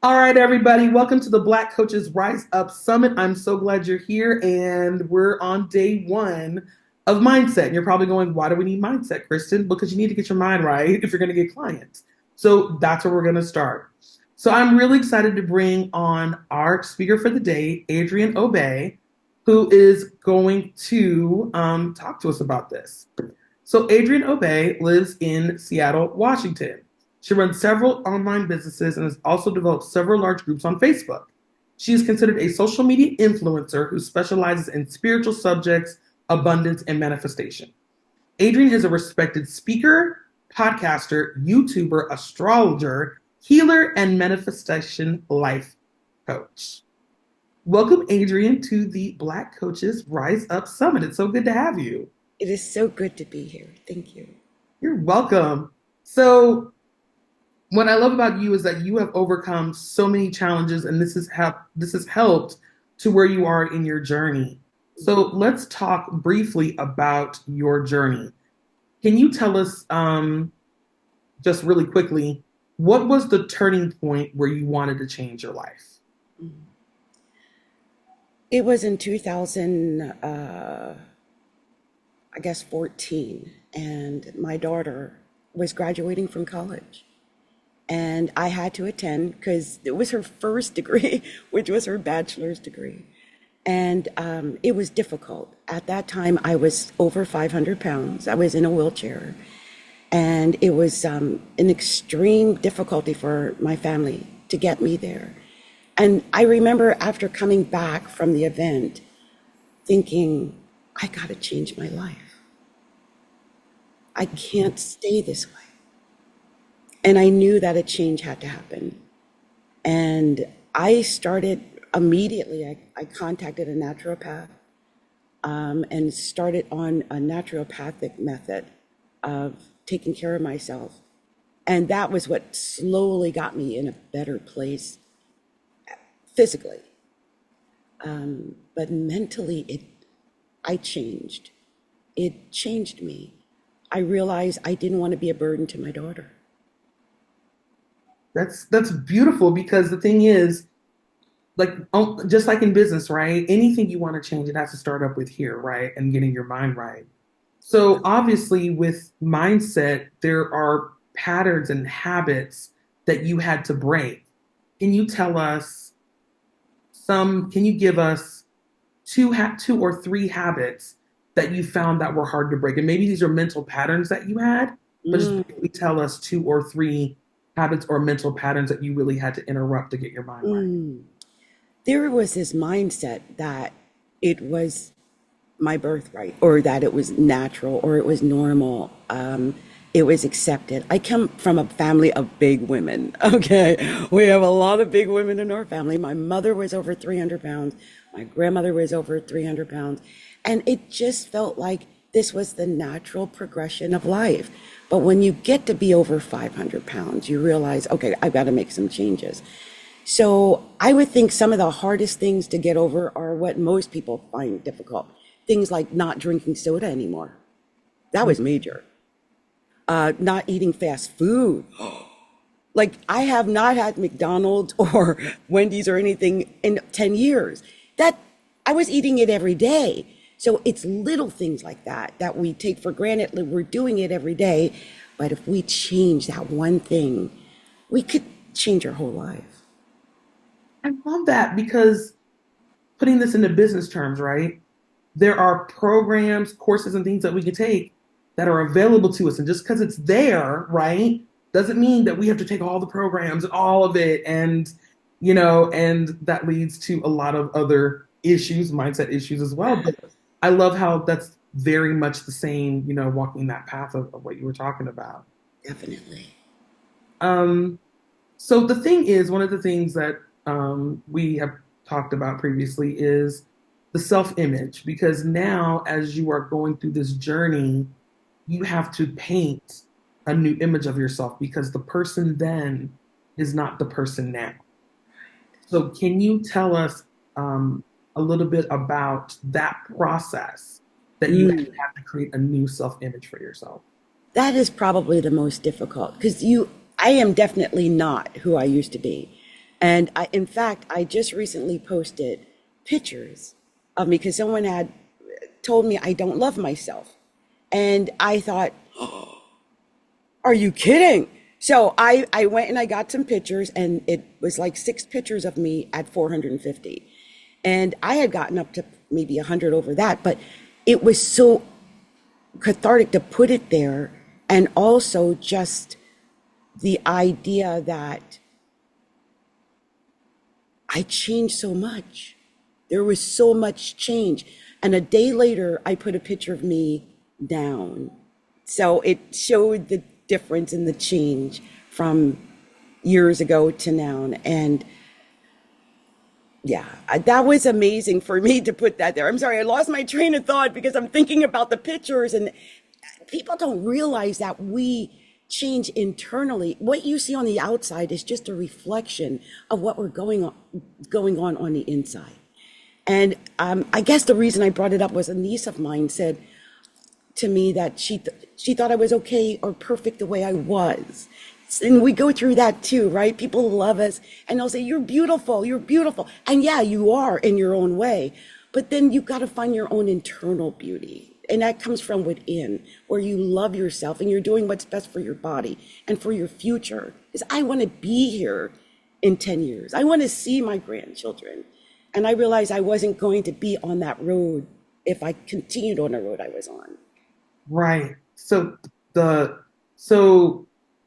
All right, everybody, welcome to the Black Coaches Rise Up Summit. I'm so glad you're here, and we're on day one of mindset. And you're probably going, why do we need mindset, Kristen? Because you need to get your mind right if you're going to get clients. So that's where we're going to start. So I'm really excited to bring on our speaker for the day, Adrienne Obey, who is going to talk to us about this. So Adrienne Obey lives in Seattle, Washington. She runs several online businesses and has also developed several large groups on Facebook. She is considered a social media influencer who specializes in spiritual subjects, abundance, and manifestation. Adrienne is a respected speaker, podcaster, YouTuber, astrologer, healer, and manifestation life coach. Welcome, Adrienne, to the Black Coaches Rise Up Summit. It's so good to have you. It is so good to be here. Thank you. You're welcome. So, what I love about you is that you have overcome so many challenges, and this has helped to where you are in your journey. So let's talk briefly about your journey. Can you tell us, just really quickly, what was the turning point where you wanted to change your life? It was in 2000, 14, and my daughter was graduating from college. And I had to attend because it was her first degree, which was her bachelor's degree. And it was difficult. At that time, I was over 500 pounds. I was in a wheelchair. And it was an extreme difficulty for my family to get me there. And I remember after coming back from the event, thinking, I got to change my life. I can't stay this way. And I knew that a change had to happen. And I started immediately, I contacted a naturopath and started on a naturopathic method of taking care of myself. And that was what slowly got me in a better place physically. But mentally, I changed. It changed me. I realized I didn't want to be a burden to my daughter. That's beautiful because the thing is, like, just like in business, right? Anything you want to change, it has to start up with here, right? And getting your mind right. So obviously, with mindset, there are patterns and habits that you had to break. Can you tell us can you give us two or three habits that you found that were hard to break? And maybe these are mental patterns that you had, but just Mm, briefly tell us two or three habits or mental patterns that you really had to interrupt to get your mind right. mm. There was this mindset that it was my birthright, or that it was natural, or it was normal. It was accepted. I come from a family of big women. Okay. We have a lot of big women in our family. My mother was over 300 pounds. My grandmother was over 300 pounds. And it just felt like this was the natural progression of life. But when you get to be over 500 pounds, you realize, okay, I've got to make some changes. So I would think some of the hardest things to get over are what most people find difficult. Things like not drinking soda anymore. That was major. Not eating fast food. Like, I have not had McDonald's or Wendy's or anything in 10 years. That I was eating it every day. So it's little things like that that we take for granted. Like, we're doing it every day. But if we change that one thing, we could change our whole life. I love that because putting this into business terms, right? There are programs, courses, and things that we can take that are available to us. And just because it's there, right, doesn't mean that we have to take all the programs and all of it. And that leads to a lot of other issues, mindset issues as well. But I love how that's very much the same, walking that path of what you were talking about. Definitely. Um, so the thing is, one of the things that we have talked about previously is the self-image, because now as you are going through this journey, you have to paint a new image of yourself because the person then is not the person now. So can you tell us a little bit about that process that you have Mm. to create a new self-image for yourself? That is probably the most difficult because I am definitely not who I used to be. And in fact, I just recently posted pictures of me because someone had told me I don't love myself. And I thought, are you kidding? So I went and I got some pictures, and it was like 6 pictures of me at 450. And I had gotten up to maybe 100 over that, but it was so cathartic to put it there. And also just the idea that I changed so much. There was so much change. And a day later, I put a picture of me down. So it showed the difference in the change from years ago to now. And yeah, that was amazing for me to put that there. I'm sorry, I lost my train of thought because I'm thinking about the pictures, and people don't realize that we change internally. What you see on the outside is just a reflection of what we're going on the inside. And I guess the reason I brought it up was a niece of mine said to me that she thought I was okay or perfect the way I was. And we go through that too, right? People love us and they'll say, you're beautiful, you're beautiful. And yeah, you are in your own way. But then you've got to find your own internal beauty. And that comes from within, where you love yourself and you're doing what's best for your body and for your future. Because I want to be here in 10 years. I want to see my grandchildren. And I realized I wasn't going to be on that road if I continued on the road I was on. Right. So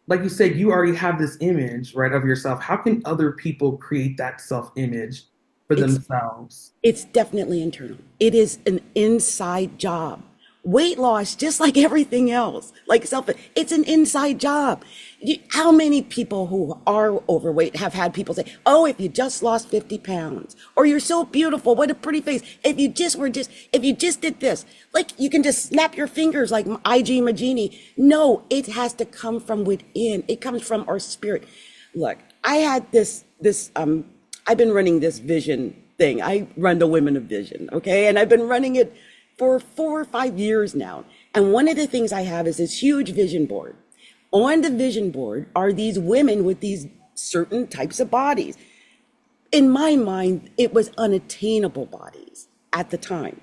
like you said, you already have this image, right, of yourself. How can other people create that self-image for It's themselves? It's definitely internal. It is an inside job. Weight loss, just like everything else, like self, it's an inside job. How many people who are overweight have had people say, oh, if you just lost 50 pounds, or you're so beautiful, what a pretty face. If you just did this, like you can just snap your fingers like IG Magini. No, it has to come from within. It comes from our spirit. Look, I had I've been running this vision thing. I run the Women of Vision, okay? And I've been running it for 4 or 5 years now. And one of the things I have is this huge vision board. On the vision board are these women with these certain types of bodies. In my mind, it was unattainable bodies at the time.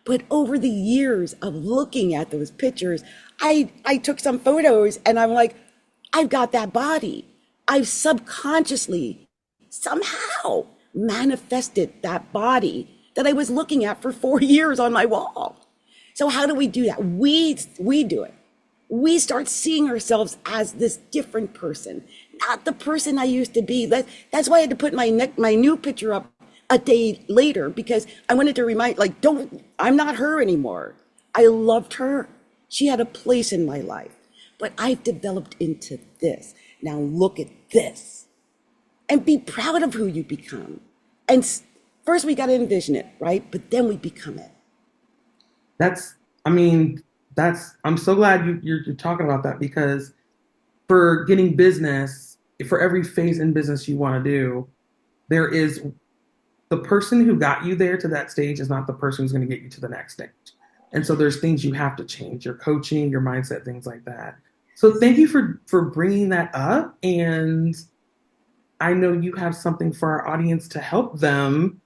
But over the years of looking at those pictures, I took some photos and I'm like, I've got that body. I've subconsciously somehow manifested that body that I was looking at for 4 years on my wall. So how do we do that? We do it. We start seeing ourselves as this different person, not the person I used to be. That's why I had to put my new picture up a day later, because I wanted to remind, like, I'm not her anymore. I loved her. She had a place in my life, but I've developed into this. Now look at this. And be proud of who you become. And first we got to envision it, right? But then we become it. That's, I mean, I'm so glad you're talking about that, because for getting business, for every phase in business you want to do, there is the person who got you there to that stage is not the person who's going to get you to the next stage. And so there's things you have to change, your coaching, your mindset, things like that. So thank you for bringing that up. And I know you have something for our audience to help them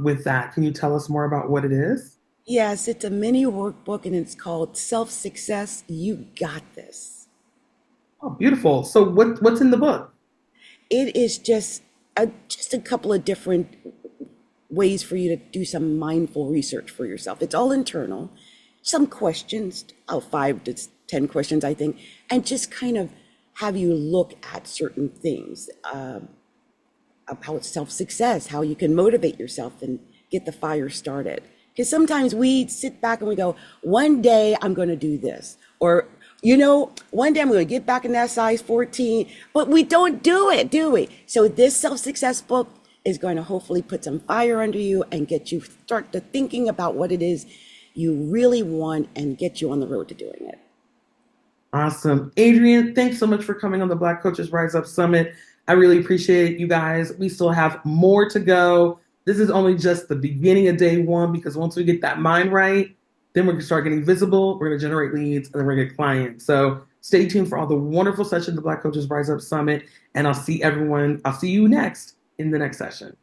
with that. Can you tell us more about what it is? Yes, it's a mini workbook and it's called Self Success. You got this. Oh, beautiful. So what's in the book? It is just a couple of different ways for you to do some mindful research for yourself. It's all internal. Some questions, 5 to 10 questions, I think, and just kind of have you look at certain things about self-success, how you can motivate yourself and get the fire started. Because sometimes we sit back and we go, one day I'm going to do this. Or, one day I'm going to get back in that size 14. But we don't do it, do we? So this self-success book is going to hopefully put some fire under you and get you start to thinking about what it is you really want and get you on the road to doing it. Awesome. Adrienne, thanks so much for coming on the Black Coaches Rise Up Summit. I really appreciate it, you guys. We still have more to go. This is only just the beginning of day one, because once we get that mind right, then we're going to start getting visible, we're going to generate leads, and then we're going to get clients. So Stay tuned for all the wonderful sessions of the Black Coaches Rise Up Summit. And I'll see you next in the next session.